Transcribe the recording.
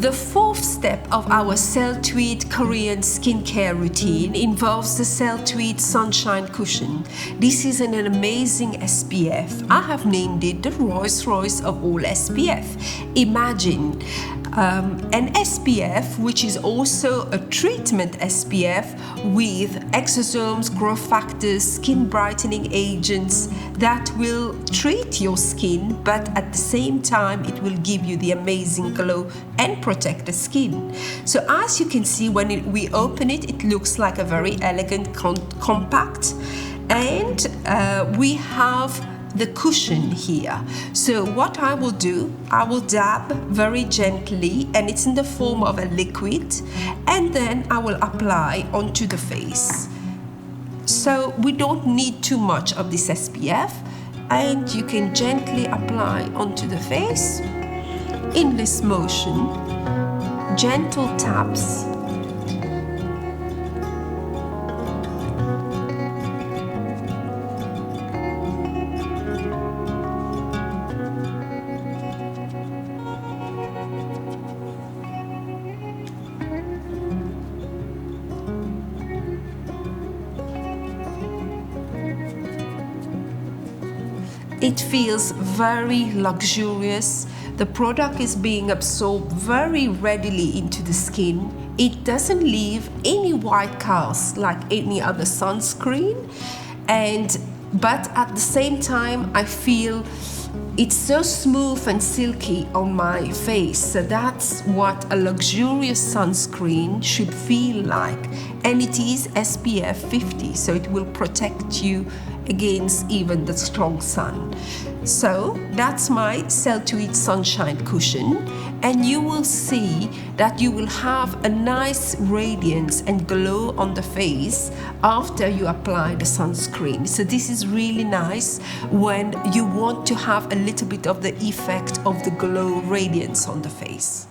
The fourth step of our Celltweet Korean skincare routine involves the Celltweet Sunshine Cushion. This is an amazing SPF. I have named it the Rolls Royce of all SPF. Imagine an SPF which is also a treatment SPF with exosomes, growth factors, skin brightening agents that will treat your skin, but at the same time it will give you the amazing glow and protect the skin. So as you can see, when we open it, it looks like a very elegant compact, and we have the cushion here. So what I will do, I will dab very gently, and it's in the form of a liquid, and then I will apply onto the face. So we don't need too much of this SPF, and you can gently apply onto the face in this motion, gentle taps. It feels very luxurious. The product is being absorbed very readily into the skin. It doesn't leave any white cast like any other sunscreen, but at the same time I feel it's so smooth and silky on my face. So that's what a luxurious sunscreen should feel like. And it is SPF50, so it will protect you against even the strong sun. So that's my Celltweet Sunshine Cushion, and you will see that you will have a nice radiance and glow on the face after you apply the sunscreen. So this is really nice when you want to have a little bit of the effect of the glow radiance on the face.